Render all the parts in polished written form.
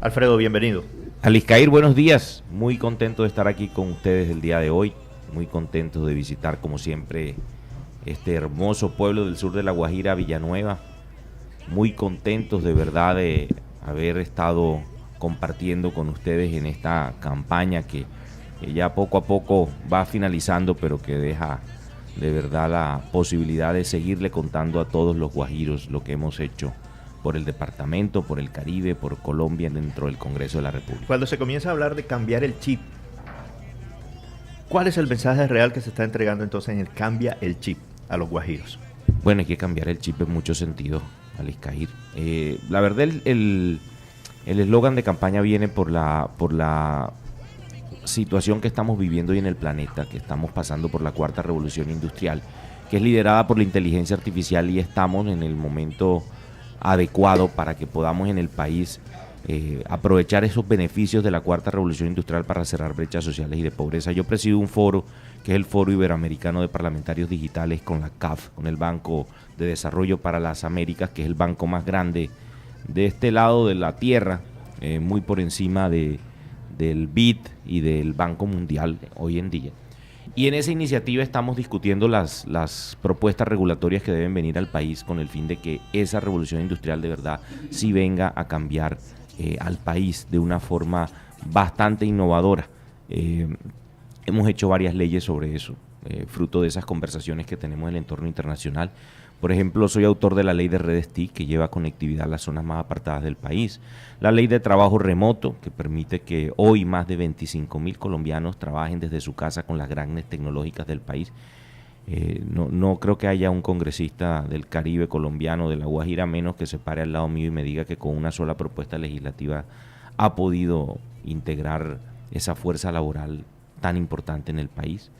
Alfredo, bienvenido. Aliscair, buenos días. Muy contento de estar aquí con ustedes el día de hoy. Muy contento de visitar, como siempre, este hermoso pueblo del sur de La Guajira, Villanueva. Muy contentos de verdad de haber estado compartiendo con ustedes en esta campaña que ya poco a poco va finalizando, pero que deja de verdad la posibilidad de seguirle contando a todos los guajiros lo que hemos hecho por el departamento, por el Caribe, por Colombia dentro del Congreso de la República. Cuando se comienza a hablar de cambiar el chip, ¿cuál es el mensaje real que se está entregando entonces en el cambia el chip a los guajiros? Bueno, hay que cambiar el chip en muchos sentidos, Aliscair. La verdad, el eslogan de campaña viene por la situación que estamos viviendo hoy en el planeta, que estamos pasando por la cuarta revolución industrial, que es liderada por la inteligencia artificial, y estamos en el momento adecuado para que podamos en el país aprovechar esos beneficios de la cuarta revolución industrial para cerrar brechas sociales y de pobreza. Yo presido un foro que es el Foro Iberoamericano de Parlamentarios Digitales con la CAF, con el Banco de Desarrollo para las Américas, que es el banco más grande de este lado de la tierra, muy por encima del BID y del Banco Mundial hoy en día. Y en esa iniciativa estamos discutiendo las propuestas regulatorias que deben venir al país con el fin de que esa revolución industrial de verdad sí venga a cambiar al país de una forma bastante innovadora. Hemos hecho varias leyes sobre eso, fruto de esas conversaciones que tenemos en el entorno internacional. Por ejemplo, soy autor de la ley de redes TIC, que lleva conectividad a las zonas más apartadas del país. La ley de trabajo remoto, que permite que hoy más de 25.000 colombianos trabajen desde su casa con las grandes tecnológicas del país. No creo que haya un congresista del Caribe colombiano, de La Guajira, menos que se pare al lado mío y me diga que con una sola propuesta legislativa ha podido integrar esa fuerza laboral tan importante en el país.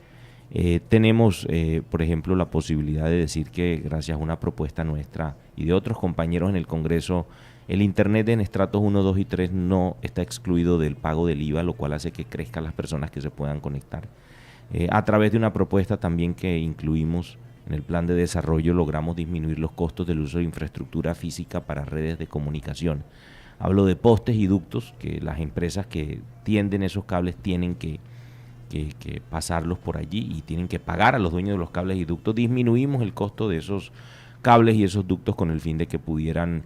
Tenemos, por ejemplo, la posibilidad de decir que gracias a una propuesta nuestra y de otros compañeros en el Congreso, el Internet en estratos 1, 2 y 3 no está excluido del pago del IVA, lo cual hace que crezcan las personas que se puedan conectar. A través de una propuesta también que incluimos en el plan de desarrollo, logramos disminuir los costos del uso de infraestructura física para redes de comunicación. Hablo de postes y ductos, que las empresas que tienden esos cables tienen que pasarlos por allí y tienen que pagar a los dueños de los cables y ductos. Disminuimos el costo de esos cables y esos ductos con el fin de que pudieran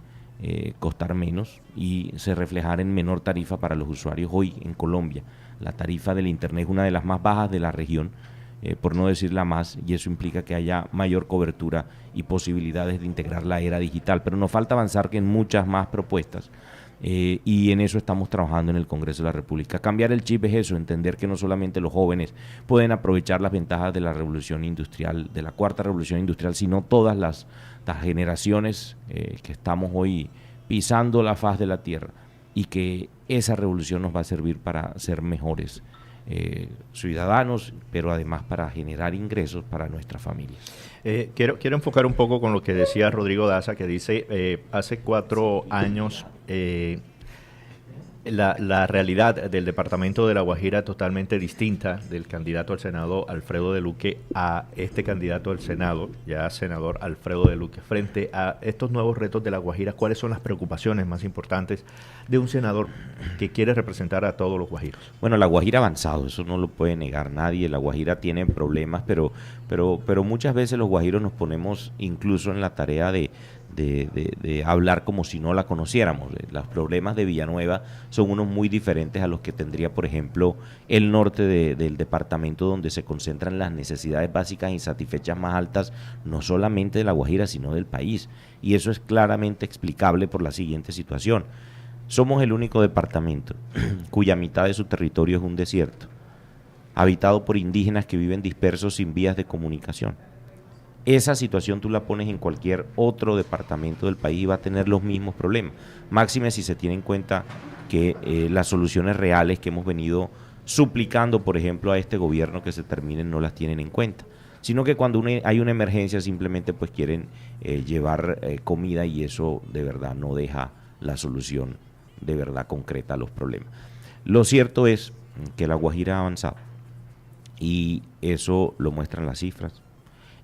costar menos y se reflejar en menor tarifa para los usuarios. Hoy en Colombia la tarifa del Internet es una de las más bajas de la región, por no decir la más, y eso implica que haya mayor cobertura y posibilidades de integrar la era digital. Pero nos falta avanzar en muchas más propuestas. Y en eso estamos trabajando en el Congreso de la República. Cambiar el chip es eso, entender que no solamente los jóvenes pueden aprovechar las ventajas de la revolución industrial, de la cuarta revolución industrial, sino todas las generaciones que estamos hoy pisando la faz de la tierra, y que esa revolución nos va a servir para ser mejores ciudadanos, pero además para generar ingresos para nuestras familias. Quiero enfocar un poco con lo que decía Rodrigo Daza, que dice, hace 4 años la realidad del departamento de La Guajira totalmente distinta del candidato al Senado Alfredo de Luque a este candidato al Senado, ya senador Alfredo de Luque. Frente a estos nuevos retos de La Guajira, ¿cuáles son las preocupaciones más importantes de un senador que quiere representar a todos los guajiros? Bueno, La Guajira ha avanzado, eso no lo puede negar nadie. La Guajira tiene problemas, pero muchas veces los guajiros nos ponemos incluso en la tarea de hablar como si no la conociéramos. Los problemas de Villanueva son unos muy diferentes a los que tendría, por ejemplo, el norte del departamento, donde se concentran las necesidades básicas insatisfechas más altas, no solamente de La Guajira, sino del país. Y eso es claramente explicable por la siguiente situación. Somos el único departamento cuya mitad de su territorio es un desierto, habitado por indígenas que viven dispersos sin vías de comunicación. Esa situación tú la pones en cualquier otro departamento del país y va a tener los mismos problemas. Máxime si se tiene en cuenta que las soluciones reales que hemos venido suplicando, por ejemplo, a este gobierno que se terminen, no las tienen en cuenta. Sino que cuando hay una emergencia simplemente pues quieren llevar comida, y eso de verdad no deja la solución de verdad concreta a los problemas. Lo cierto es que La Guajira ha avanzado, y eso lo muestran las cifras.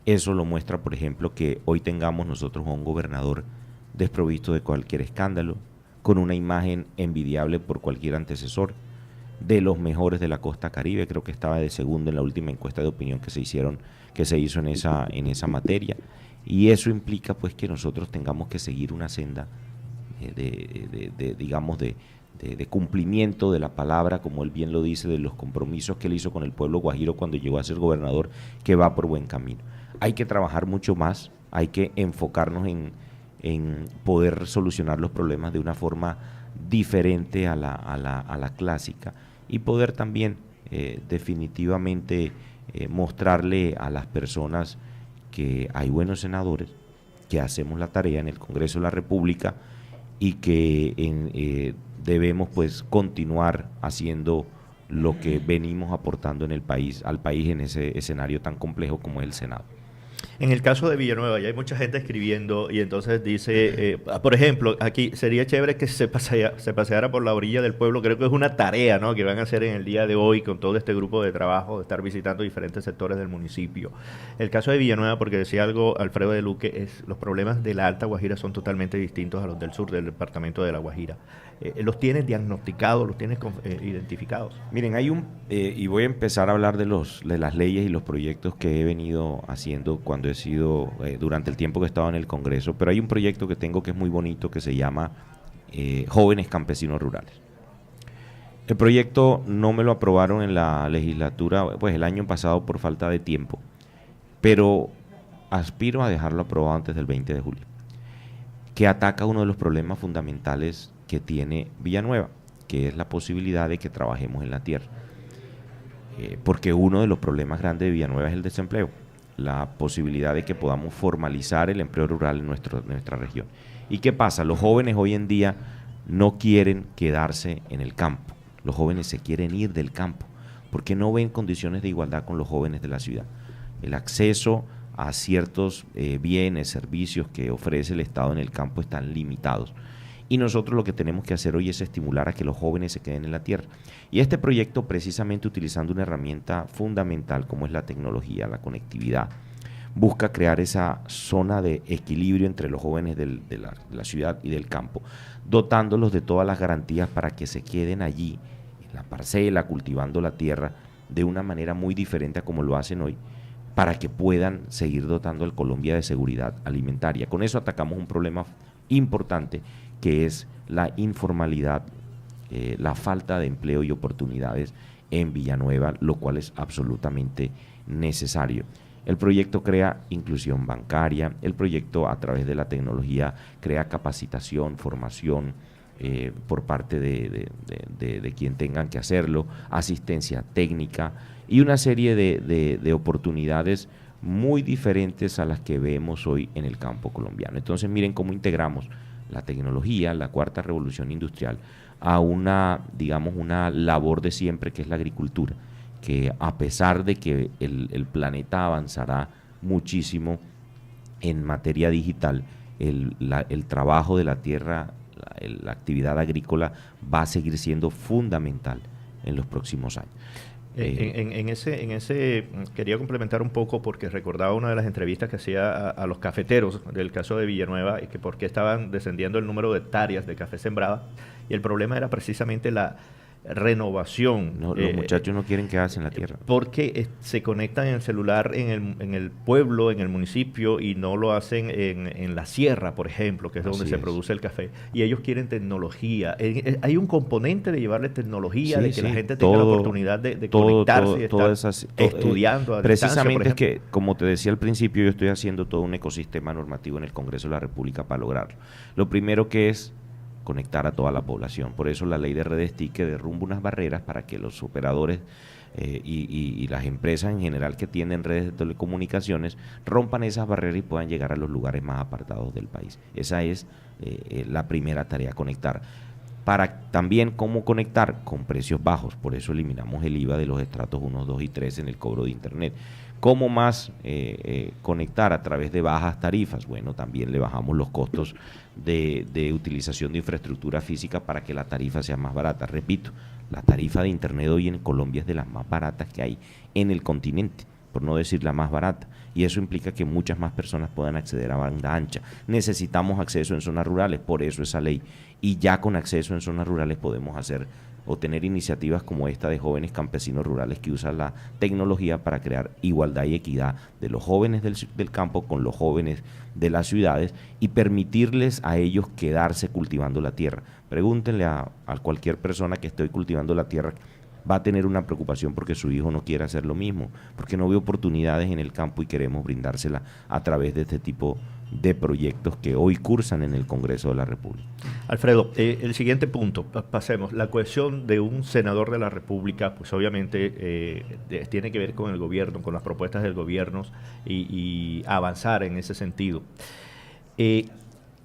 Eso lo muestra, por ejemplo, que hoy tengamos nosotros a un gobernador desprovisto de cualquier escándalo, con una imagen envidiable por cualquier antecesor, de los mejores de la costa Caribe. Creo que estaba de segundo en la última encuesta de opinión que se hizo en esa materia, y eso implica pues que nosotros tengamos que seguir una senda de cumplimiento de la palabra, como él bien lo dice, de los compromisos que él hizo con el pueblo guajiro cuando llegó a ser gobernador, que va por buen camino. Hay que trabajar mucho más, hay que enfocarnos en poder solucionar los problemas de una forma diferente a la clásica, y poder también definitivamente mostrarle a las personas que hay buenos senadores, que hacemos la tarea en el Congreso de la República, y que debemos pues continuar haciendo lo que venimos aportando al país en ese escenario tan complejo como es el Senado. En el caso de Villanueva, ya hay mucha gente escribiendo y entonces dice, por ejemplo, aquí sería chévere que se paseara por la orilla del pueblo. Creo que es una tarea, ¿no?, que van a hacer en el día de hoy con todo este grupo de trabajo, de estar visitando diferentes sectores del municipio. El caso de Villanueva, porque decía algo Alfredo de Luque, los problemas de la Alta Guajira son totalmente distintos a los del sur, del departamento de La Guajira. ¿Los tienes diagnosticados, los tienes identificados? Miren, y voy a empezar a hablar de las leyes y los proyectos que he venido haciendo cuando he sido, durante el tiempo que he estado en el Congreso, pero hay un proyecto que tengo que es muy bonito, que se llama Jóvenes Campesinos Rurales. El proyecto no me lo aprobaron en la legislatura, pues el año pasado por falta de tiempo, pero aspiro a dejarlo aprobado antes del 20 de julio, que ataca uno de los problemas fundamentales que tiene Villanueva, que es la posibilidad de que trabajemos en la tierra. Porque uno de los problemas grandes de Villanueva es el desempleo, la posibilidad de que podamos formalizar el empleo rural en nuestra región. ¿Y qué pasa? Los jóvenes hoy en día no quieren quedarse en el campo, los jóvenes se quieren ir del campo, porque no ven condiciones de igualdad con los jóvenes de la ciudad. El acceso a ciertos bienes, servicios que ofrece el Estado en el campo están limitados. Y nosotros lo que tenemos que hacer hoy es estimular a que los jóvenes se queden en la tierra. Y este proyecto, precisamente utilizando una herramienta fundamental como es la tecnología, la conectividad, busca crear esa zona de equilibrio entre los jóvenes de la ciudad y del campo, dotándolos de todas las garantías para que se queden allí, en la parcela, cultivando la tierra, de una manera muy diferente a como lo hacen hoy, para que puedan seguir dotando al Colombia de seguridad alimentaria. Con eso atacamos un problema importante, que es la informalidad, la falta de empleo y oportunidades en Villanueva, lo cual es absolutamente necesario. El proyecto crea inclusión bancaria, el proyecto a través de la tecnología crea capacitación, formación por parte de quien tengan que hacerlo, asistencia técnica y una serie de oportunidades muy diferentes a las que vemos hoy en el campo colombiano. Entonces miren cómo integramos la tecnología, la cuarta revolución industrial, a una labor de siempre, que es la agricultura, que a pesar de que el planeta avanzará muchísimo en materia digital, el trabajo de la tierra, la actividad agrícola va a seguir siendo fundamental en los próximos años. En ese quería complementar un poco, porque recordaba una de las entrevistas que hacía a los cafeteros del caso de Villanueva, y que por qué estaban descendiendo el número de hectáreas de café sembrada, y el problema era precisamente la renovación. No, los muchachos no quieren quedarse en la tierra. Porque se conectan en el celular en el pueblo, en el municipio, y no lo hacen en la sierra, por ejemplo, que es donde se produce el café. Y ellos quieren tecnología. Hay un componente de llevarle tecnología, de que la gente tenga la oportunidad de conectarse y estar estudiando a precisamente distancia, es que, como te decía al principio, yo estoy haciendo todo un ecosistema normativo en el Congreso de la República para lograrlo. Lo primero que es conectar a toda la población. Por eso la ley de redes TIC, que derrumba unas barreras para que los operadores y las empresas en general que tienen redes de telecomunicaciones rompan esas barreras y puedan llegar a los lugares más apartados del país. Esa es la primera tarea, conectar. Para también cómo conectar con precios bajos, por eso eliminamos el IVA de los estratos 1, 2 y 3 en el cobro de Internet. ¿Cómo más conectar a través de bajas tarifas? Bueno, también le bajamos los costos de utilización de infraestructura física para que la tarifa sea más barata. Repito, la tarifa de Internet hoy en Colombia es de las más baratas que hay en el continente, por no decir la más barata, y eso implica que muchas más personas puedan acceder a banda ancha. Necesitamos acceso en zonas rurales, por eso esa ley, y ya con acceso en zonas rurales podemos hacer o tener iniciativas como esta de jóvenes campesinos rurales que usan la tecnología para crear igualdad y equidad de los jóvenes del campo con los jóvenes de las ciudades y permitirles a ellos quedarse cultivando la tierra. Pregúntenle a cualquier persona que esté hoy cultivando la tierra, va a tener una preocupación porque su hijo no quiere hacer lo mismo, porque no ve oportunidades en el campo y queremos brindársela a través de este tipo de proyectos que hoy cursan en el Congreso de la República. Alfredo, el siguiente punto, pasemos. La cohesión de un senador de la República, pues obviamente tiene que ver con el gobierno, con las propuestas del gobierno y avanzar en ese sentido.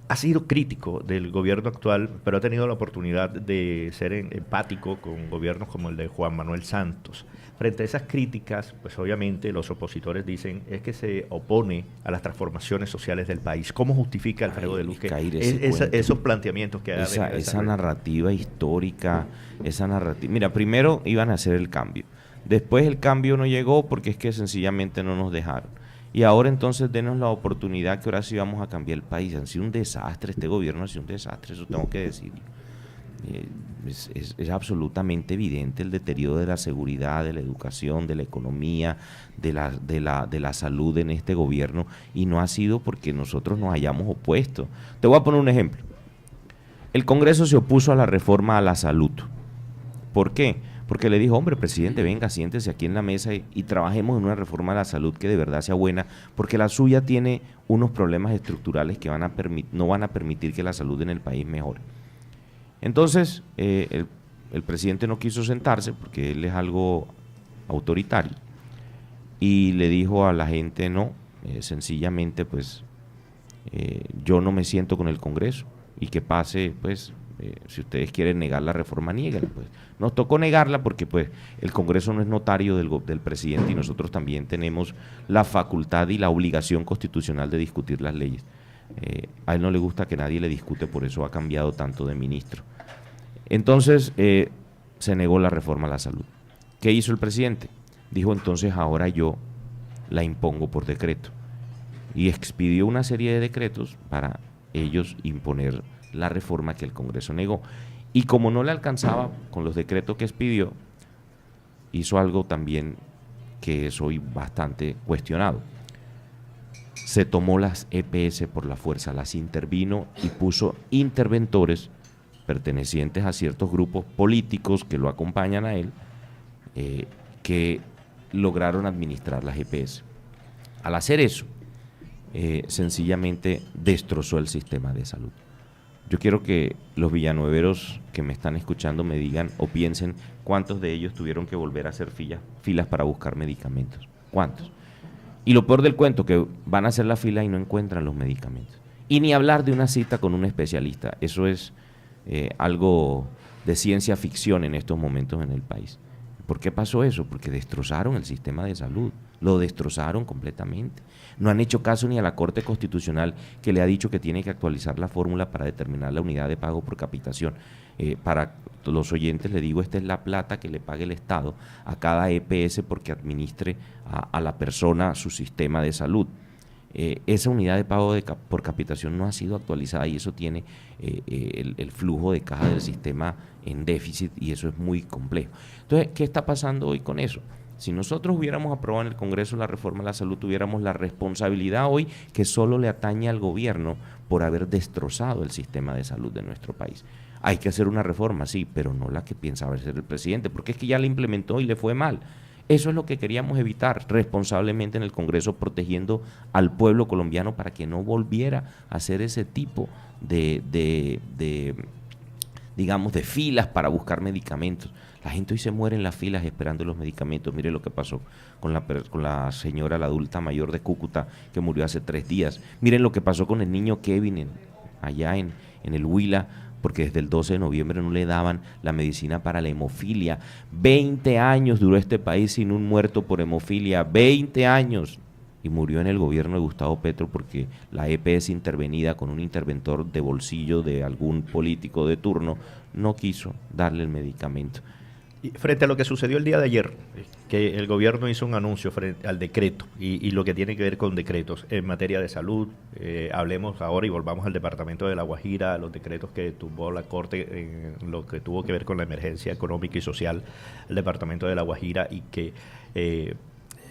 Ha sido crítico del gobierno actual, pero ha tenido la oportunidad de ser empático con gobiernos como el de Juan Manuel Santos. Frente a esas críticas, pues obviamente los opositores dicen es que se opone a las transformaciones sociales del país. ¿Cómo justifica Alfredo de Luque esos planteamientos que ha esa narrativa histórica, Mira, primero iban a hacer el cambio. Después el cambio no llegó porque es que sencillamente no nos dejaron. Y ahora entonces denos la oportunidad que ahora sí vamos a cambiar el país. Han sido un desastre, este gobierno ha sido un desastre, eso tengo que decir. Es absolutamente evidente el deterioro de la seguridad, de la educación, de la economía, de la salud en este gobierno, y no ha sido porque nosotros nos hayamos opuesto. Te voy a poner un ejemplo. El Congreso se opuso a la reforma a la salud. ¿Por qué? Porque le dijo, hombre, presidente, venga, siéntese aquí en la mesa y trabajemos en una reforma a la salud que de verdad sea buena, porque la suya tiene unos problemas estructurales que no van a permitir que la salud en el país mejore. Entonces, el presidente no quiso sentarse porque él es algo autoritario y le dijo a la gente, no, sencillamente, pues, yo no me siento con el Congreso y que pase, pues, si ustedes quieren negar la reforma, niéguenla. Pues nos tocó negarla porque pues el Congreso no es notario del presidente y nosotros también tenemos la facultad y la obligación constitucional de discutir las leyes. A él no le gusta que nadie le discute, por eso ha cambiado tanto de ministro. Entonces se negó la reforma a la salud. ¿Qué hizo el presidente? Dijo, entonces ahora yo la impongo por decreto, y expidió una serie de decretos para ellos imponer la reforma que el Congreso negó. Y como no le alcanzaba con los decretos que expidió, hizo algo también que es hoy bastante cuestionado. Se tomó las EPS por la fuerza, las intervino y puso interventores pertenecientes a ciertos grupos políticos que lo acompañan a él, que lograron administrar las EPS. Al hacer eso, sencillamente destrozó el sistema de salud. Yo quiero que los villanueveros que me están escuchando me digan o piensen cuántos de ellos tuvieron que volver a hacer filas para buscar medicamentos. ¿Cuántos? Y lo peor del cuento, que van a hacer la fila y no encuentran los medicamentos. Y ni hablar de una cita con un especialista. Eso es algo de ciencia ficción en estos momentos en el país. ¿Por qué pasó eso? Porque destrozaron el sistema de salud, lo destrozaron completamente. No han hecho caso ni a la Corte Constitucional, que le ha dicho que tiene que actualizar la fórmula para determinar la unidad de pago por capitación. Para los oyentes le digo, esta es la plata que le pague el Estado a cada EPS porque administre a la persona su sistema de salud. Esa unidad de pago por capitación no ha sido actualizada y eso tiene el flujo de caja del sistema en déficit, y eso es muy complejo. Entonces, ¿qué está pasando hoy con eso? Si nosotros hubiéramos aprobado en el Congreso la reforma a la salud, tuviéramos la responsabilidad hoy que solo le atañe al gobierno por haber destrozado el sistema de salud de nuestro país. Hay que hacer una reforma, sí, pero no la que piensa hacer el presidente, porque es que ya la implementó y le fue mal. Eso es lo que queríamos evitar responsablemente en el Congreso, protegiendo al pueblo colombiano para que no volviera a hacer ese tipo digamos, de filas para buscar medicamentos. La gente hoy se muere en las filas esperando los medicamentos. Mire lo que pasó con la señora, la adulta mayor de Cúcuta, que murió hace 3 días. Miren lo que pasó con el niño Kevin allá en el Huila, porque desde el 12 de noviembre no le daban la medicina para la hemofilia. 20 años duró este país sin un muerto por hemofilia, 20 años. Y murió en el gobierno de Gustavo Petro porque la EPS intervenida con un interventor de bolsillo de algún político de turno no quiso darle el medicamento. Y frente a lo que sucedió el día de ayer, que el gobierno hizo un anuncio frente al decreto y lo que tiene que ver con decretos en materia de salud, hablemos ahora y volvamos al departamento de La Guajira, los decretos que tumbó la Corte en lo que tuvo que ver con la emergencia económica y social, el departamento de La Guajira y que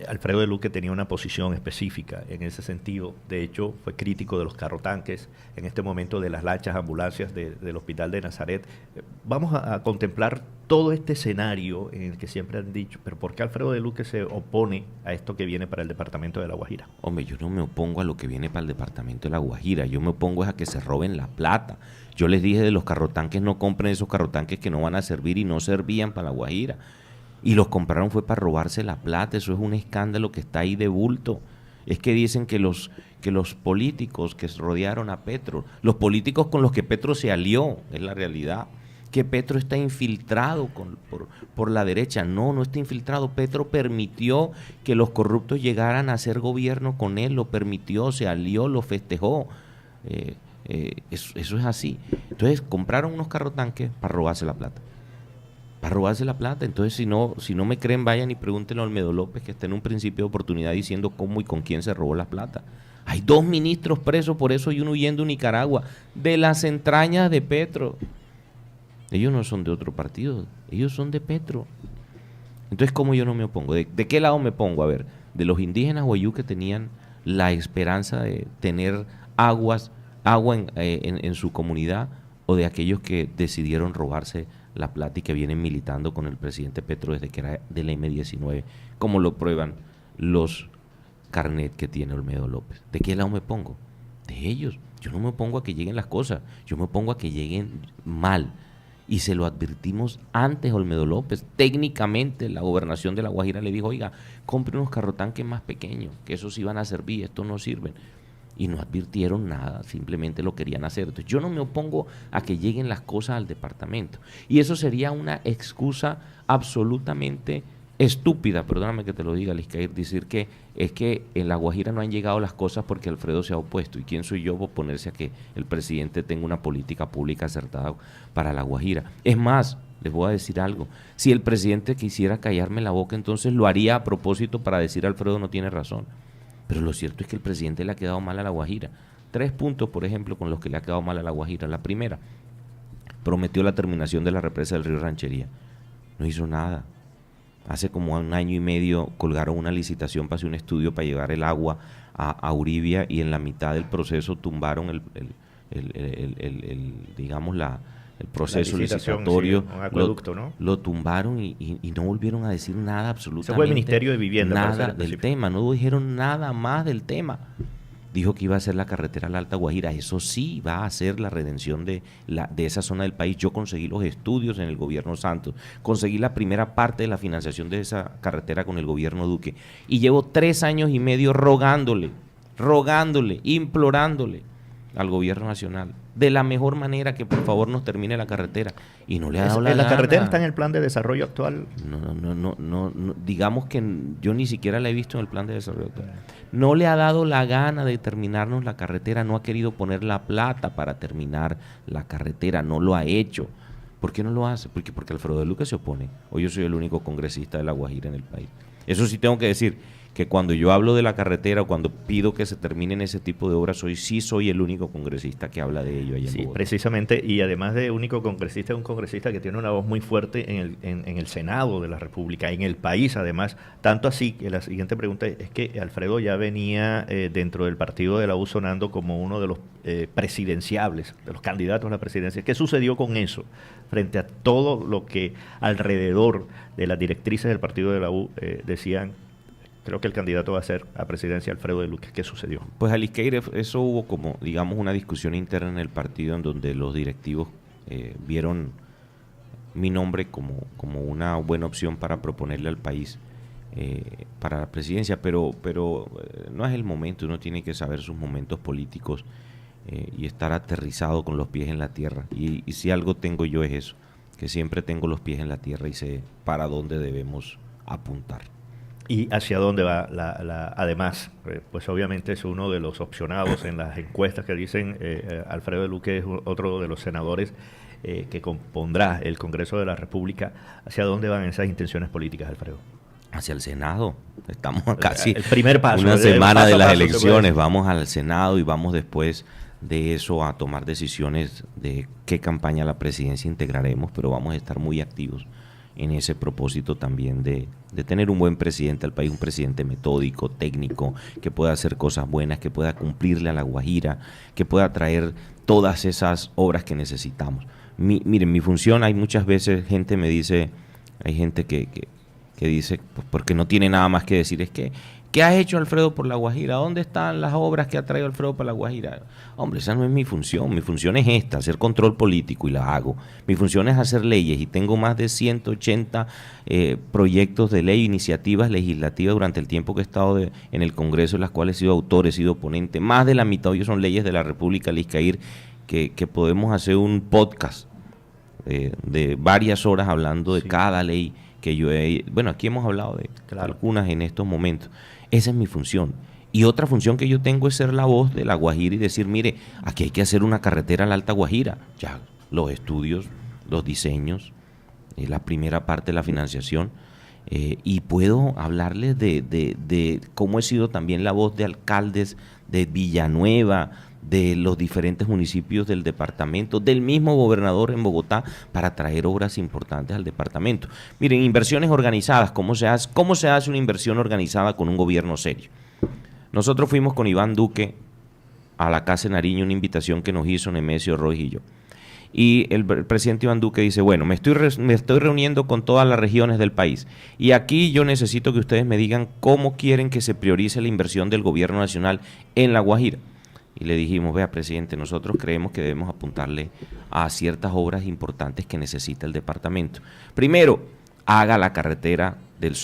Alfredo de Luque tenía una posición específica en ese sentido. De hecho, fue crítico de los carrotanques, en este momento de las lanchas, ambulancias del Hospital de Nazaret. Vamos a contemplar todo este escenario en el que siempre han dicho, pero ¿por qué Alfredo de Luque se opone a esto que viene para el departamento de La Guajira? Hombre, yo no me opongo a lo que viene para el departamento de La Guajira, yo me opongo a que se roben la plata. Yo les dije de los carrotanques, no compren esos carrotanques que no van a servir y no servían para La Guajira. Y los compraron fue para robarse la plata. Eso es un escándalo que está ahí de bulto. Es que dicen que los políticos que rodearon a Petro, los políticos con los que Petro se alió, es la realidad, que Petro está infiltrado por la derecha. No está infiltrado. Petro permitió que los corruptos llegaran a hacer gobierno con él, lo permitió, se alió, lo festejó. Eso es así. Entonces compraron unos carrotanques para robarse la plata. Entonces si no me creen, vayan y pregúntenle a Olmedo López, que está en un principio de oportunidad diciendo cómo y con quién se robó la plata. Hay 2 ministros presos por eso y uno huyendo a Nicaragua, de las entrañas de Petro. Ellos no son de otro partido, ellos son de Petro. Entonces, ¿cómo yo no me opongo? ¿De qué lado me pongo? A ver, de los indígenas guayú que tenían la esperanza de tener agua en su comunidad, o de aquellos que decidieron robarse la plata y que vienen militando con el presidente Petro desde que era de la M19, como lo prueban los carnet que tiene Olmedo López. ¿De qué lado me pongo? De ellos. Yo no me opongo a que lleguen las cosas, yo me opongo a que lleguen mal. Y se lo advertimos antes a Olmedo López. Técnicamente la gobernación de La Guajira le dijo, oiga, compre unos carrotanques más pequeños, que esos sí van a servir, estos no sirven. Y no advirtieron nada, simplemente lo querían hacer. Entonces, yo no me opongo a que lleguen las cosas al departamento. Y eso sería una excusa absolutamente estúpida, perdóname que te lo diga, Liscair, decir que es que en La Guajira no han llegado las cosas porque Alfredo se ha opuesto. ¿Y quién soy yo para oponerse a que el presidente tenga una política pública acertada para La Guajira? Es más, les voy a decir algo. Si el presidente quisiera callarme la boca, entonces lo haría a propósito para decir Alfredo no tiene razón. Pero lo cierto es que el presidente le ha quedado mal a La Guajira. 3 puntos, por ejemplo, con los que le ha quedado mal a La Guajira. La primera, prometió la terminación de la represa del río Ranchería. No hizo nada. Hace como 1 año y medio colgaron una licitación para hacer un estudio para llevar el agua a Uribia y en la mitad del proceso tumbaron el proceso licitatorio, sí, un acueducto, ¿no? Lo tumbaron y no volvieron a decir nada absolutamente. Ese fue el Ministerio de Vivienda. Nada del tema, no dijeron nada más del tema. Dijo que iba a hacer la carretera a la Alta Guajira, eso sí va a hacer la redención de esa zona del país. Yo conseguí los estudios en el gobierno Santos, conseguí la primera parte de la financiación de esa carretera con el gobierno Duque y llevo 3 años y medio rogándole, implorándole al gobierno nacional de la mejor manera que por favor nos termine la carretera y no le ha dado la gana. ¿La carretera está en el plan de desarrollo actual? No, digamos que yo ni siquiera la he visto en el plan de desarrollo actual. No le ha dado la gana de terminarnos la carretera, no ha querido poner la plata para terminar la carretera, no lo ha hecho. ¿Por qué no lo hace? Porque Alfredo de Luque se opone, o yo soy el único congresista de La Guajira en el país. Eso sí tengo que decir, que cuando yo hablo de la carretera o cuando pido que se terminen ese tipo de obras, soy el único congresista que habla de ello allá en Bogotá. Precisamente, y además de único congresista, es un congresista que tiene una voz muy fuerte en el Senado de la República, en el país además, tanto así que la siguiente pregunta es que Alfredo ya venía dentro del partido de la U sonando como uno de los presidenciables, de los candidatos a la presidencia. ¿Qué sucedió con eso frente a todo lo que alrededor de las directrices del partido de la U decían? Creo que el candidato va a ser a presidencia Alfredo de Luque. ¿Qué sucedió? Pues Alisqueire, eso hubo como, digamos, una discusión interna en el partido en donde los directivos vieron mi nombre como una buena opción para proponerle al país para la presidencia, pero no es el momento. Uno tiene que saber sus momentos políticos y estar aterrizado con los pies en la tierra. Y si algo tengo yo es eso, que siempre tengo los pies en la tierra y sé para dónde debemos apuntar. ¿Y hacia dónde va además? Pues obviamente es uno de los opcionados en las encuestas que dicen Alfredo de Luque es otro de los senadores que compondrá el Congreso de la República, ¿hacia dónde van esas intenciones políticas, Alfredo? Hacia el Senado. Estamos a casi el primer paso, una semana de las paso, elecciones. Vamos al Senado y vamos después de eso a tomar decisiones de qué campaña a la presidencia integraremos, pero vamos a estar muy activos en ese propósito también de tener un buen presidente al país, un presidente metódico, técnico, que pueda hacer cosas buenas, que pueda cumplirle a La Guajira, que pueda traer todas esas obras que necesitamos. Miren, mi función, hay muchas veces gente me dice, hay gente que dice, pues porque no tiene nada más que decir, es que, ¿qué ha hecho Alfredo por La Guajira? ¿Dónde están las obras que ha traído Alfredo para La Guajira? Hombre, esa no es mi función es esta, hacer control político y la hago. Mi función es hacer leyes y tengo más de 180 proyectos de ley, iniciativas legislativas durante el tiempo que he estado en el Congreso, en las cuales he sido autor, he sido ponente. Más de la mitad de ellos son leyes de la República Liscair, que podemos hacer un podcast de varias horas hablando de cada ley que yo aquí hemos hablado de algunas en estos momentos. Esa es mi función. Y otra función que yo tengo es ser la voz de La Guajira y decir, mire, aquí hay que hacer una carretera a la Alta Guajira. Ya, los estudios, los diseños, la primera parte de la financiación. Y puedo hablarles de cómo he sido también la voz de alcaldes de Villanueva, de los diferentes municipios del departamento, del mismo gobernador en Bogotá, para traer obras importantes al departamento. Miren, inversiones organizadas, ¿cómo se hace una inversión organizada con un gobierno serio? Nosotros fuimos con Iván Duque a la Casa de Nariño, una invitación que nos hizo Nemesio Roig y yo. Y el presidente Iván Duque dice, bueno, me estoy reuniendo con todas las regiones del país y aquí yo necesito que ustedes me digan cómo quieren que se priorice la inversión del gobierno nacional en La Guajira. Y le dijimos, vea, presidente, nosotros creemos que debemos apuntarle a ciertas obras importantes que necesita el departamento. Primero, haga la carretera del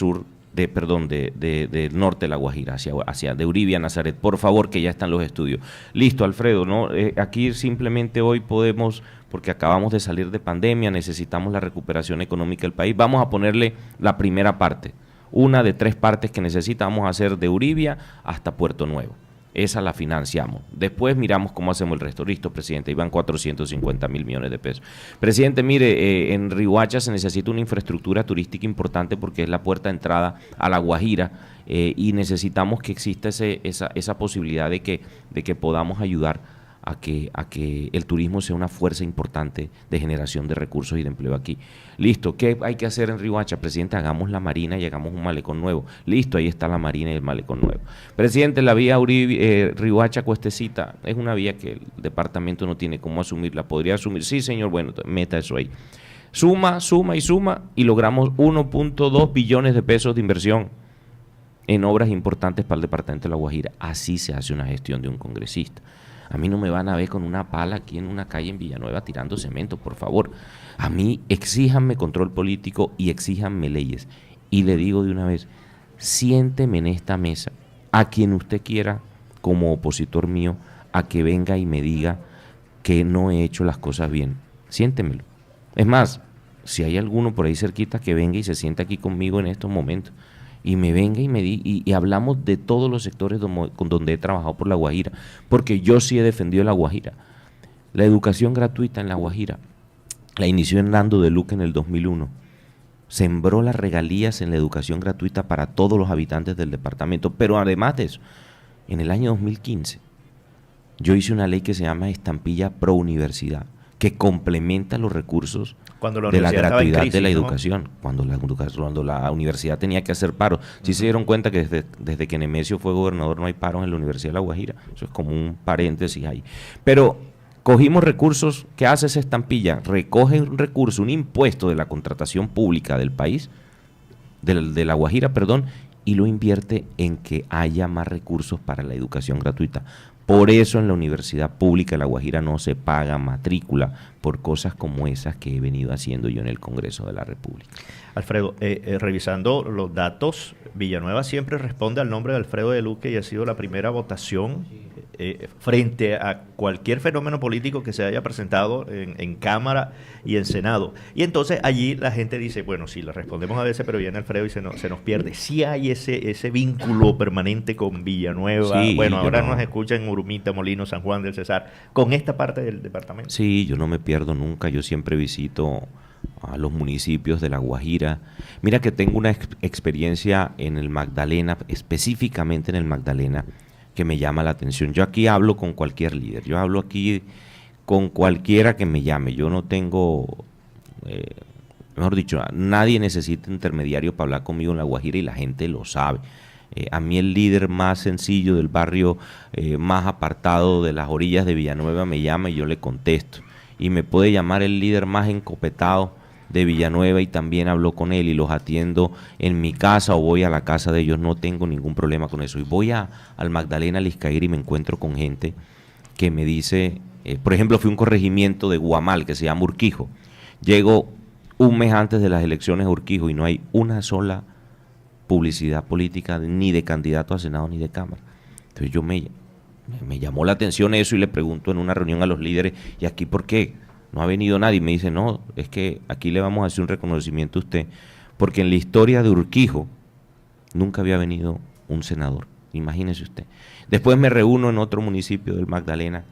norte de La Guajira, hacia de Uribia a Nazaret, por favor, que ya están los estudios. Listo, Alfredo, ¿no? Aquí simplemente hoy podemos, porque acabamos de salir de pandemia, necesitamos la recuperación económica del país, vamos a ponerle la primera parte, una de 3 partes que necesitamos hacer de Uribia hasta Puerto Nuevo. Esa la financiamos. Después miramos cómo hacemos el resto. Listo, presidente, ahí van 450.000 millones de pesos. Presidente, mire, en Riohacha se necesita una infraestructura turística importante porque es la puerta de entrada a La Guajira y necesitamos que exista esa posibilidad de que podamos ayudar a que el turismo sea una fuerza importante de generación de recursos y de empleo aquí. Listo, ¿qué hay que hacer en Riohacha? Presidente, hagamos la marina y hagamos un malecón nuevo. Listo, ahí está la marina y el malecón nuevo. Presidente, la vía Riohacha-Cuestecita es una vía que el departamento no tiene cómo asumirla. ¿Podría asumir? Sí, señor, bueno, meta eso ahí. Suma y logramos 1.2 billones de pesos de inversión en obras importantes para el departamento de La Guajira. Así se hace una gestión de un congresista. A mí no me van a ver con una pala aquí en una calle en Villanueva tirando cemento, por favor. A mí exíjanme control político y exíjanme leyes. Y le digo de una vez, siénteme en esta mesa, a quien usted quiera como opositor mío, a que venga y me diga que no he hecho las cosas bien. Siéntemelo. Es más, si hay alguno por ahí cerquita, que venga y se sienta aquí conmigo en estos momentos. Y me venga y hablamos de todos los sectores donde he trabajado por La Guajira, porque yo sí he defendido La Guajira. La educación gratuita en La Guajira la inició Hernando de Luque en el 2001. Sembró las regalías en la educación gratuita para todos los habitantes del departamento, pero además de eso, en el año 2015, yo hice una ley que se llama Estampilla Pro Universidad, que complementa los recursos de la gratuidad crisis, de la educación, cuando la universidad tenía que hacer paros. Sí se dieron cuenta que desde que Nemesio fue gobernador no hay paros en la Universidad de La Guajira. Eso es como un paréntesis ahí. Pero cogimos recursos. ¿Qué hace esa estampilla? Recoge un recurso, un impuesto de la contratación pública del país, de La Guajira, perdón, y lo invierte en que haya más recursos para la educación gratuita. Por eso en la Universidad Pública de La Guajira no se paga matrícula por cosas como esas que he venido haciendo yo en el Congreso de la República. Alfredo, revisando los datos, Villanueva siempre responde al nombre de Alfredo de Luque y ha sido la primera votación frente a cualquier fenómeno político que se haya presentado en Cámara y en Senado. Y entonces allí la gente dice, bueno, sí, le respondemos a veces, pero viene Alfredo y se nos pierde. Sí hay ese vínculo permanente con Villanueva. Sí, bueno, ahora no. nos escuchan en Urumita, Molino, San Juan del Cesar, con esta parte del departamento. Sí, yo no me pierdo nunca, yo siempre visito a los municipios de La Guajira. Mira que tengo una experiencia en el Magdalena, específicamente en el Magdalena, que me llama la atención. Yo aquí hablo con cualquier líder, yo hablo aquí con cualquiera que me llame. Yo no tengo, mejor dicho, nadie necesita intermediario para hablar conmigo en La Guajira y la gente lo sabe. A mí el líder más sencillo del barrio, más apartado de las orillas de Villanueva me llama y yo le contesto. Y me puede llamar el líder más encopetado de Villanueva y también hablo con él y los atiendo en mi casa o voy a la casa de ellos, no tengo ningún problema con eso. Y voy al Magdalena Liscair y me encuentro con gente que me dice, por ejemplo, fui a un corregimiento de Guamal que se llama Urquijo. Llego un mes antes de las elecciones a Urquijo y no hay una sola publicidad política ni de candidato a Senado ni de Cámara. Entonces me llamó la atención eso y le pregunto en una reunión a los líderes, ¿y aquí por qué? No ha venido nadie. Y me dice, no, es que aquí le vamos a hacer un reconocimiento a usted, porque en la historia de Urquijo nunca había venido un senador, imagínese usted. Después me reúno en otro municipio del Magdalena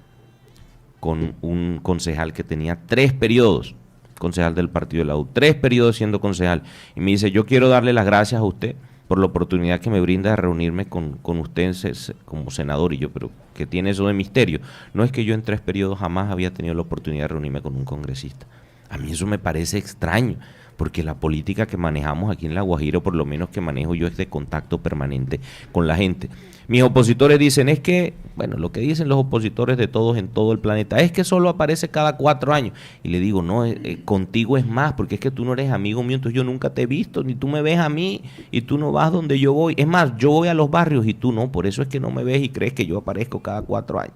con un concejal que tenía 3 periodos, concejal del partido de la U, 3 periodos siendo concejal, y me dice, yo quiero darle las gracias a usted por la oportunidad que me brinda de reunirme con usted como senador. Y yo, pero ¿qué tiene eso de misterio? No, es que yo en 3 periodos jamás había tenido la oportunidad de reunirme con un congresista. A mí eso me parece extraño, porque la política que manejamos aquí en La Guajira, o por lo menos que manejo yo, es de contacto permanente con la gente. Mis opositores dicen, es que, bueno, lo que dicen los opositores de todos en todo el planeta, es que solo aparece cada 4 años. Y le digo, no, contigo es más, porque es que tú no eres amigo mío, entonces yo nunca te he visto, ni tú me ves a mí, y tú no vas donde yo voy. Es más, yo voy a los barrios y tú no, por eso es que no me ves y crees que yo aparezco cada 4 años.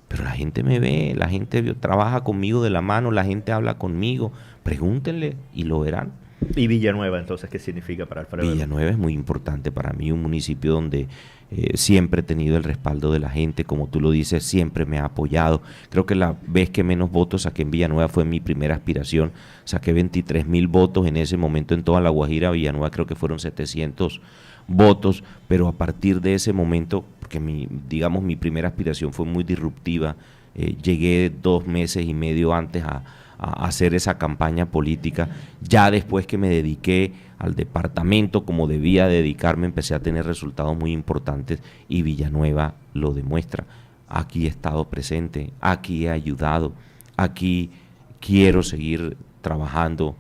Pero la gente me ve, la gente trabaja conmigo de la mano, la gente habla conmigo, pregúntenle y lo verán. ¿Y Villanueva, entonces, qué significa para Alfredo? Villanueva es muy importante para mí, un municipio donde siempre he tenido el respaldo de la gente, como tú lo dices, siempre me ha apoyado. Creo que la vez que menos votos saqué en Villanueva fue mi primera aspiración, saqué 23,000 votos en ese momento en toda La Guajira. Villanueva creo que fueron 700 votos, pero a partir de ese momento, porque mi primera aspiración fue muy disruptiva, llegué 2 meses y medio antes a hacer esa campaña política. Ya después que me dediqué al departamento como debía dedicarme, empecé a tener resultados muy importantes y Villanueva lo demuestra. Aquí he estado presente, aquí he ayudado, aquí quiero seguir trabajando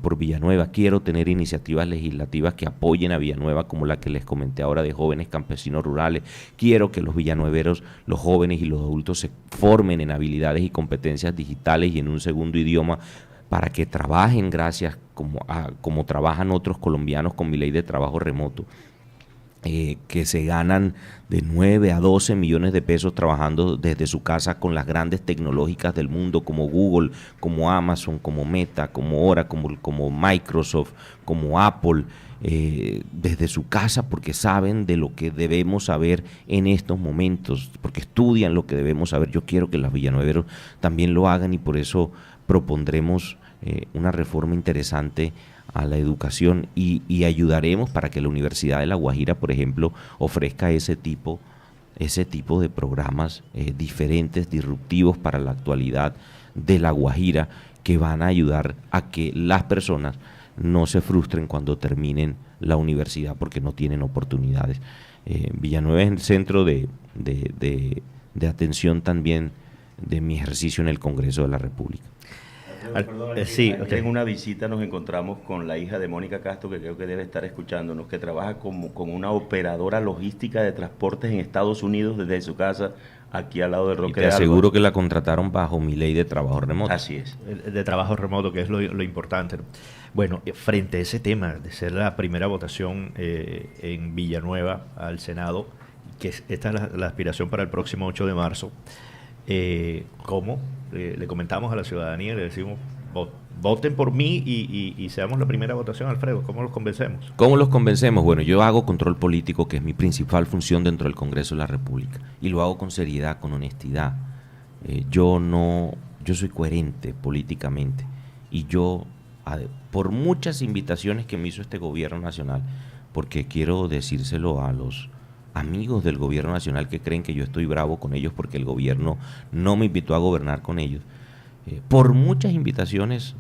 por Villanueva, quiero tener iniciativas legislativas que apoyen a Villanueva, como la que les comenté ahora de jóvenes campesinos rurales. Quiero que los villanueveros, los jóvenes y los adultos se formen en habilidades y competencias digitales y en un segundo idioma para que trabajen gracias como trabajan otros colombianos con mi ley de trabajo remoto. Que se ganan de 9 a 12 millones de pesos trabajando desde su casa con las grandes tecnológicas del mundo como Google, como Amazon, como Meta, como Oracle, como Microsoft, como Apple, desde su casa, porque saben de lo que debemos saber en estos momentos, porque estudian lo que debemos saber. Yo quiero que los villanueveros también lo hagan y por eso propondremos una reforma interesante a la educación y ayudaremos para que la Universidad de La Guajira, por ejemplo, ofrezca ese tipo de programas diferentes, disruptivos para la actualidad de La Guajira, que van a ayudar a que las personas no se frustren cuando terminen la universidad porque no tienen oportunidades. Villanueva es el centro de atención también de mi ejercicio en el Congreso de la República. Sí, okay. En una visita nos encontramos con la hija de Mónica Castro, que creo que debe estar escuchándonos, que trabaja como una operadora logística de transportes en Estados Unidos desde su casa aquí al lado del Roque de Alba. Te aseguro que la contrataron bajo mi ley de trabajo remoto. Así es. De trabajo remoto, que es lo importante. Bueno, frente a ese tema de ser la primera votación en Villanueva al Senado, que esta es la aspiración para el próximo 8 de marzo, ¿cómo? Le comentamos a la ciudadanía, le decimos, voten por mí y seamos la primera votación, Alfredo. ¿Cómo los convencemos? ¿Cómo los convencemos? Bueno, yo hago control político, que es mi principal función dentro del Congreso de la República, y lo hago con seriedad, con honestidad. Yo soy coherente políticamente, y por muchas invitaciones que me hizo este gobierno nacional, porque quiero decírselo a los amigos del gobierno nacional que creen que yo estoy bravo con ellos porque el gobierno no me invitó a gobernar con ellos. Por muchas invitaciones,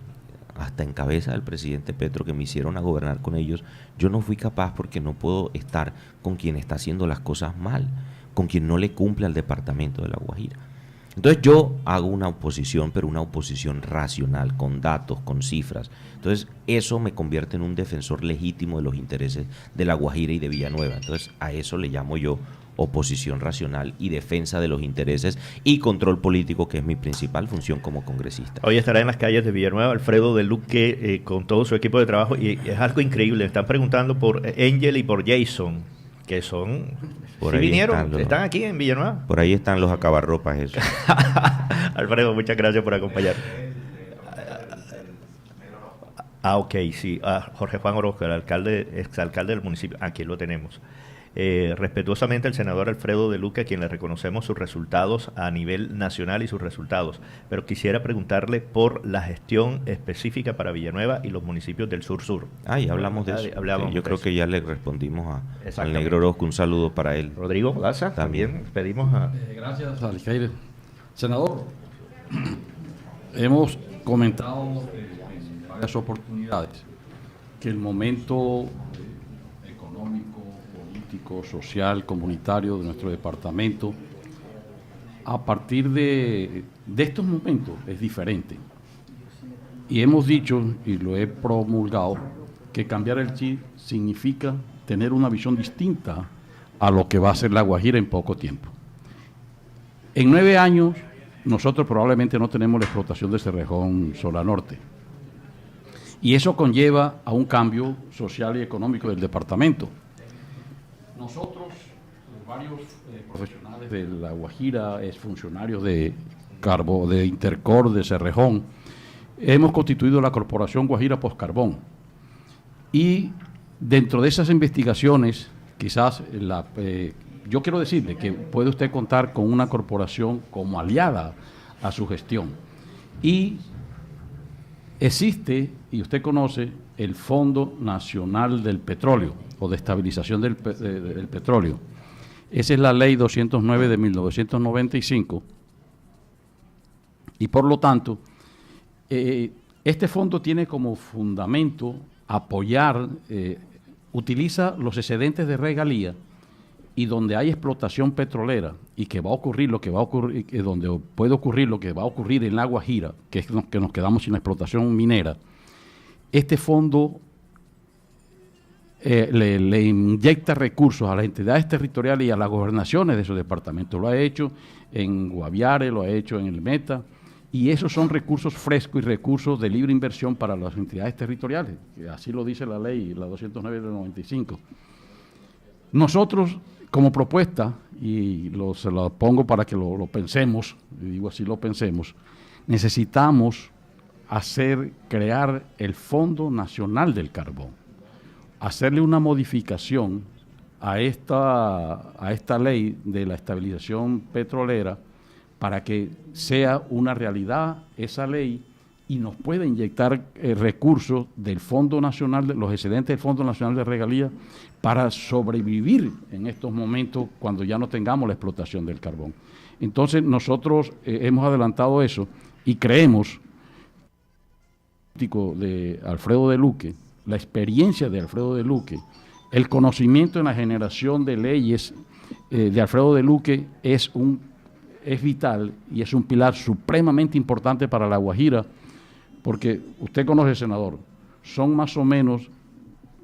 hasta en cabeza del presidente Petro, que me hicieron a gobernar con ellos, yo no fui capaz, porque no puedo estar con quien está haciendo las cosas mal, con quien no le cumple al departamento de La Guajira. Entonces yo hago una oposición, pero una oposición racional, con datos, con cifras. Entonces eso me convierte en un defensor legítimo de los intereses de La Guajira y de Villanueva. Entonces a eso le llamo yo oposición racional y defensa de los intereses y control político, que es mi principal función como congresista. Hoy estará en las calles de Villanueva Alfredo de Luque con todo su equipo de trabajo, y es algo increíble. Están preguntando por Angel y por Jason, que son... Por ¿Sí ahí vinieron? ¿Están aquí en Villanueva? Por ahí están los acabarropas esos. Alfredo, muchas gracias por acompañar. Ok, sí. Jorge Juan Orozco, el exalcalde del municipio. Aquí lo tenemos. Respetuosamente el senador Alfredo de Luque, a quien le reconocemos sus resultados a nivel nacional y sus resultados, pero quisiera preguntarle por la gestión específica para Villanueva y los municipios del sur-sur. Ya hablamos de eso. Yo creo que ya le respondimos al Negro Orozco. Un saludo para él. Rodrigo Laza, también pedimos a... Gracias, Alcaide. Senador, hemos comentado en varias oportunidades que el momento económico, político, social, comunitario de nuestro departamento, a partir de estos momentos, es diferente. Y hemos dicho, y lo he promulgado, que cambiar el chip significa tener una visión distinta a lo que va a ser La Guajira en poco tiempo. En 9 años, nosotros probablemente no tenemos la explotación de Cerrejón Sola Norte. Y eso conlleva a un cambio social y económico del departamento. Nosotros, varios profesionales de La Guajira, funcionarios de Intercor, de Cerrejón, hemos constituido la Corporación Guajira Postcarbón. Y dentro de esas investigaciones, quizás yo quiero decirle que puede usted contar con una corporación como aliada a su gestión. Y existe, y usted conoce, el Fondo Nacional del Petróleo, o de Estabilización del Petróleo. Esa es la Ley 209 de 1995. Y por lo tanto, este fondo tiene como fundamento apoyar, utiliza los excedentes de regalía, y donde hay explotación petrolera y que va a ocurrir lo que va a ocurrir, donde puede ocurrir lo que va a ocurrir en La Guajira, que es que nos quedamos sin la explotación minera, este fondo le inyecta recursos a las entidades territoriales y a las gobernaciones de esos departamentos. Lo ha hecho en Guaviare, lo ha hecho en el Meta, y esos son recursos frescos y recursos de libre inversión para las entidades territoriales, que así lo dice la ley, la 209 del 95. Nosotros, como propuesta, y se lo pongo para que lo pensemos, y digo así, lo pensemos, necesitamos crear el Fondo Nacional del Carbón, hacerle una modificación a esta ley de la estabilización petrolera para que sea una realidad esa ley y nos pueda inyectar recursos del Fondo Nacional, los excedentes del Fondo Nacional de Regalías, para sobrevivir en estos momentos cuando ya no tengamos la explotación del carbón. Entonces nosotros hemos adelantado eso y creemos de Alfredo de Luque, la experiencia de Alfredo de Luque, el conocimiento en la generación de leyes de Alfredo de Luque es vital y es un pilar supremamente importante para La Guajira, porque usted conoce, senador, son más o menos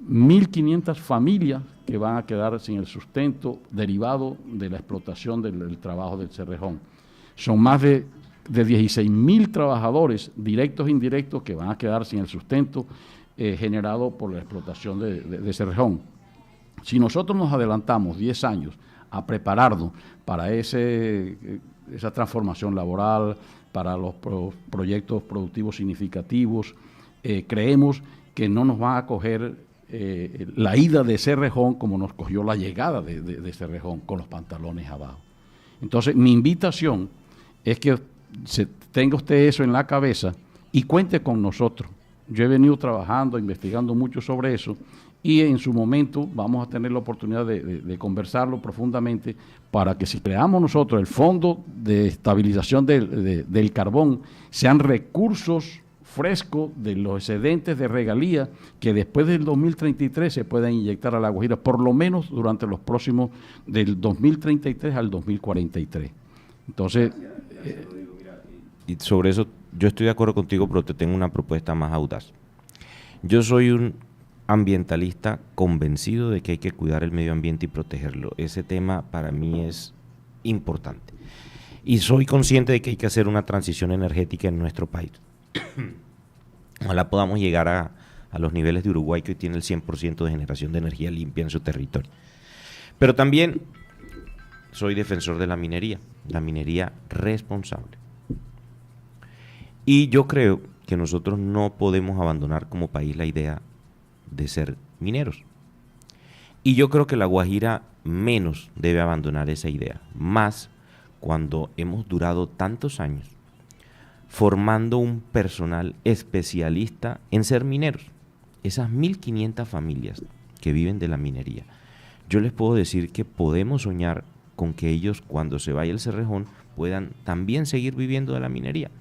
1.500 familias que van a quedar sin el sustento derivado de la explotación del trabajo del Cerrejón. Son más de 16.000 trabajadores directos e indirectos que van a quedar sin el sustento generado por la explotación de Cerrejón. Si nosotros nos adelantamos 10 años a prepararnos para esa transformación laboral, para los proyectos productivos significativos. Creemos que no nos va a coger la ida de Cerrejón como nos cogió la llegada de Cerrejón, con los pantalones abajo. Entonces, mi invitación es que tenga usted eso en la cabeza y cuente con nosotros. Yo he venido trabajando, investigando mucho sobre eso, y en su momento vamos a tener la oportunidad de conversarlo profundamente para que si creamos nosotros el Fondo de Estabilización del Carbón, sean recursos frescos de los excedentes de regalía que después del 2033 se puedan inyectar a La Guajira, por lo menos durante los próximos, del 2033 al 2043. Entonces... y sobre eso yo estoy de acuerdo contigo, pero te tengo una propuesta más audaz. Yo soy un ambientalista convencido de que hay que cuidar el medio ambiente y protegerlo. Ese tema para mí es importante. Y soy consciente de que hay que hacer una transición energética en nuestro país. Ojalá podamos llegar a los niveles de Uruguay, que hoy tiene el 100% de generación de energía limpia en su territorio. Pero también soy defensor de la minería responsable. Y yo creo que nosotros no podemos abandonar como país la idea de ser mineros. Y yo creo que La Guajira menos debe abandonar esa idea, más cuando hemos durado tantos años formando un personal especialista en ser mineros. Esas 1.500 familias que viven de la minería, yo les puedo decir que podemos soñar con que ellos, cuando se vaya el Cerrejón, puedan también seguir viviendo de la minería.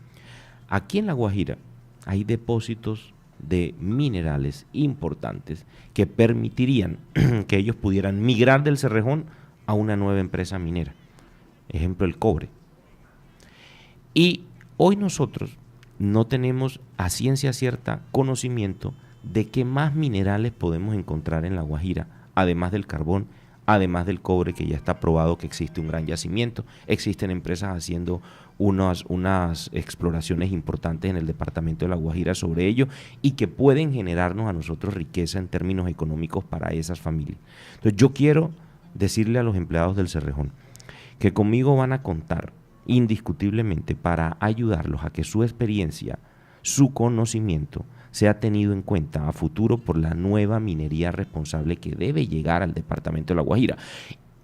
Aquí en La Guajira hay depósitos de minerales importantes que permitirían que ellos pudieran migrar del Cerrejón a una nueva empresa minera. Ejemplo, el cobre. Y hoy nosotros no tenemos a ciencia cierta conocimiento de qué más minerales podemos encontrar en La Guajira, además del carbón, además del cobre, que ya está probado que existe un gran yacimiento. Existen empresas haciendo unas exploraciones importantes en el departamento de La Guajira sobre ello y que pueden generarnos a nosotros riqueza en términos económicos para esas familias. Entonces yo quiero decirle a los empleados del Cerrejón que conmigo van a contar indiscutiblemente para ayudarlos a que su experiencia, su conocimiento sea tenido en cuenta a futuro por la nueva minería responsable que debe llegar al departamento de La Guajira.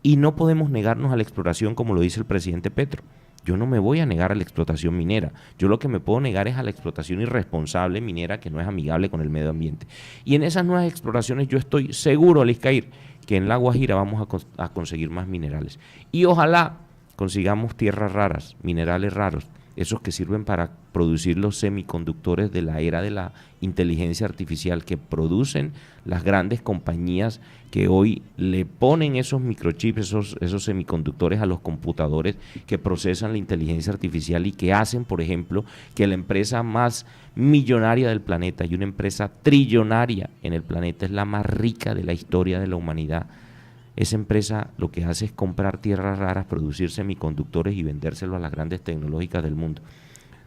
Y no podemos negarnos a la exploración como lo dice el presidente Petro. Yo no me voy a negar a la explotación minera. Yo lo que me puedo negar es a la explotación irresponsable minera que no es amigable con el medio ambiente. Y en esas nuevas exploraciones yo estoy seguro, Aliscair, que en La Guajira vamos a conseguir más minerales. Y ojalá consigamos tierras raras, minerales raros, esos que sirven para producir los semiconductores de la era de la inteligencia artificial que producen las grandes compañías que hoy le ponen esos microchips, esos semiconductores a los computadores que procesan la inteligencia artificial y que hacen, por ejemplo, que la empresa más millonaria del planeta y una empresa trillonaria en el planeta, es la más rica de la historia de la humanidad. Esa empresa lo que hace es comprar tierras raras, producir semiconductores y vendérselo a las grandes tecnológicas del mundo.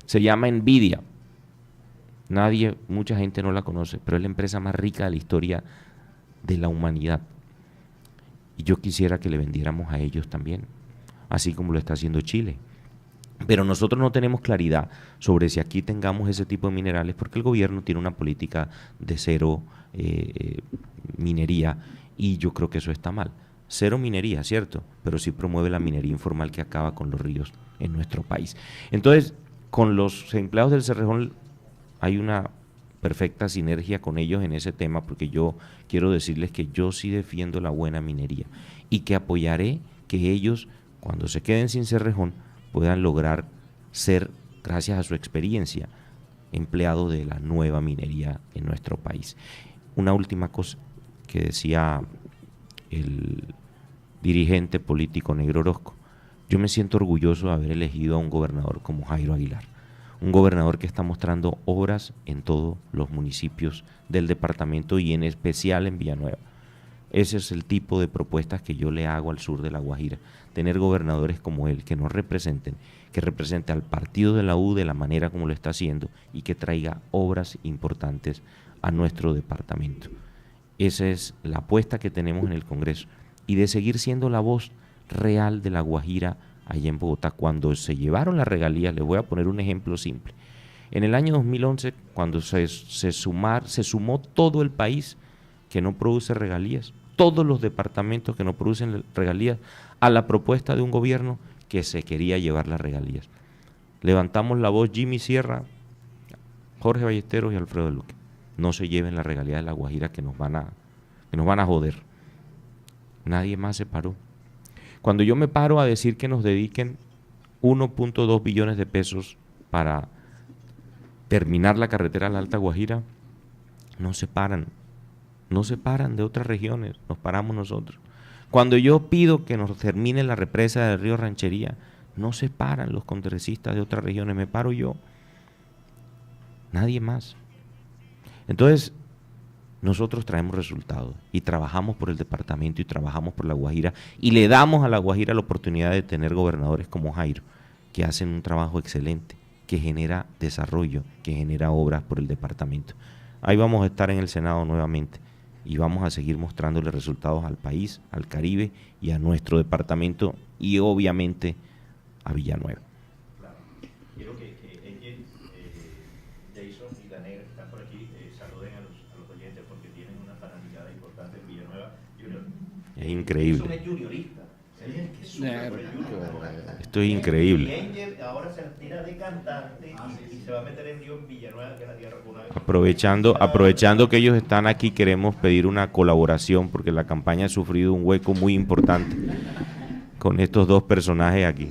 Se llama Nvidia. Mucha gente no la conoce, pero es la empresa más rica de la historia de la humanidad. Y yo quisiera que le vendiéramos a ellos también, así como lo está haciendo Chile. Pero nosotros no tenemos claridad sobre si aquí tengamos ese tipo de minerales, porque el gobierno tiene una política de cero minería, y yo creo que eso está mal. Cero minería, ¿cierto? Pero sí promueve la minería informal que acaba con los ríos en nuestro país. Entonces, con los empleados del Cerrejón hay una perfecta sinergia con ellos en ese tema, porque yo quiero decirles que yo sí defiendo la buena minería y que apoyaré que ellos, cuando se queden sin Cerrejón, puedan lograr ser, gracias a su experiencia, empleados de la nueva minería en nuestro país. Una última cosa que decía el dirigente político Negro Orozco: yo me siento orgulloso de haber elegido a un gobernador como Jairo Aguilar, un gobernador que está mostrando obras en todos los municipios del departamento y en especial en Villanueva. Ese es el tipo de propuestas que yo le hago al sur de La Guajira, tener gobernadores como él, que nos representen, que represente al partido de la U de la manera como lo está haciendo y que traiga obras importantes a nuestro departamento. Esa es la apuesta que tenemos en el Congreso, y de seguir siendo la voz real de La Guajira allá en Bogotá, cuando se llevaron las regalías, les voy a poner un ejemplo simple. En el año 2011, cuando se sumó todo el país que no produce regalías, todos los departamentos que no producen regalías, a la propuesta de un gobierno que se quería llevar las regalías. Levantamos la voz Jimmy Sierra, Jorge Ballesteros y Alfredo Luque. No se lleven las regalías de La Guajira que nos van a joder. Nadie más se paró. Cuando yo me paro a decir que nos dediquen 1.2 billones de pesos para terminar la carretera a la Alta Guajira, no se paran de otras regiones, nos paramos nosotros. Cuando yo pido que nos termine la represa del río Ranchería, no se paran los congresistas de otras regiones, me paro yo. Nadie más. Entonces, nosotros traemos resultados y trabajamos por el departamento y trabajamos por La Guajira y le damos a La Guajira la oportunidad de tener gobernadores como Jairo, que hacen un trabajo excelente, que genera desarrollo, que genera obras por el departamento. Ahí vamos a estar en el Senado nuevamente y vamos a seguir mostrándole resultados al país, al Caribe y a nuestro departamento y obviamente a Villanueva. Claro. Quiero que ellos, Jason y la Negra, que están por aquí, saluden a los oyentes porque tienen una fanaticada importante en Villanueva. Junior. Es increíble. Jason es juniorista. Él es el que sufre por el Junior. Esto es increíble. Y Angel ahora se tira de cantante y se va a meter en lío en Villanueva, que es la tierra cuna. Aprovechando que ellos están aquí, queremos pedir una colaboración porque la campaña ha sufrido un hueco muy importante con estos dos personajes aquí.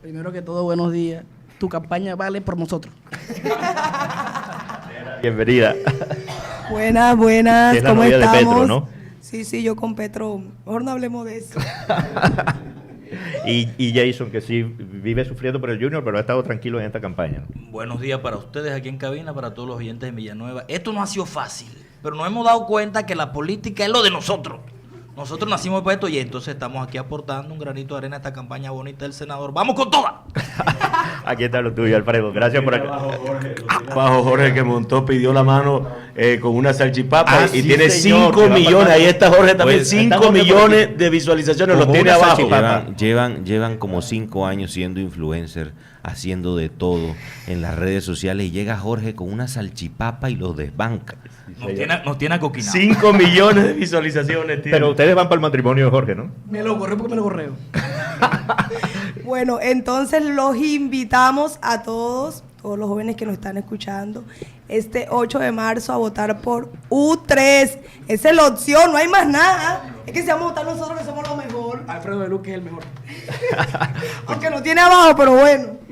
Primero que todo, buenos días. Tu campaña vale por nosotros. Bienvenida. Buenas, Es la ¿cómo novia estamos? de Petro, ¿no? Sí, yo con Petro. Mejor no hablemos de eso. Y Jason, que sí vive sufriendo por el Junior, pero ha estado tranquilo en esta campaña. Buenos días para ustedes aquí en cabina, para todos los oyentes de Villanueva. Esto no ha sido fácil, pero nos hemos dado cuenta que la política es lo de nosotros. Nosotros nacimos para esto y entonces estamos aquí aportando un granito de arena a esta campaña bonita del senador. ¡Vamos con toda! Aquí está lo tuyo, Alfredo. Gracias por acá. Bajo Jorge que montó, pidió la mano con una salchipapa y sí, tiene señor, 5 millones. Ahí está Jorge también, Pues, 5 millones de visualizaciones, los Como tiene una abajo. salchipapa. Llevan como 5 años siendo influencer, haciendo de todo en las redes sociales y llega Jorge con una salchipapa y los desbanca. Nos tiene acoquinados. 5 millones de visualizaciones tiene. Pero ustedes van para el matrimonio de Jorge, ¿no? Me lo correo porque me lo correo. Bueno, entonces los invitamos a todos los jóvenes que nos están escuchando, este 8 de marzo a votar por U3. Esa es la opción, no hay más nada. Es que si vamos a votar nosotros que somos los mejor. Alfredo de Luque es el mejor. Aunque lo tiene abajo, pero bueno.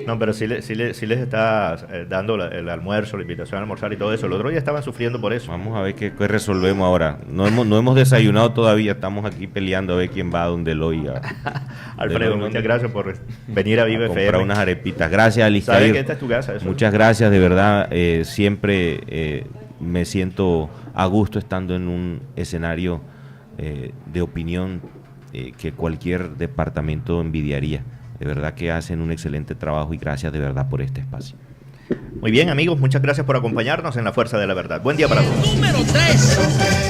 No, pero sí les está dando el almuerzo, la invitación a almorzar y todo eso. El otro día estaban sufriendo por eso. Vamos a ver qué resolvemos ahora. No hemos desayunado todavía, estamos aquí peleando a ver quién va a donde lo oiga. Alfredo, muchas gracias por venir a Vive comprar FM. unas arepitas. Gracias, Sabes que Alistair. esta es tu casa. Eso. Muchas gracias, de verdad. Siempre me siento a gusto estando en un escenario de opinión que cualquier departamento envidiaría. De verdad que hacen un excelente trabajo y gracias de verdad por este espacio. Muy bien, amigos, muchas gracias por acompañarnos en La Fuerza de la Verdad. Buen día para todos. Número 3.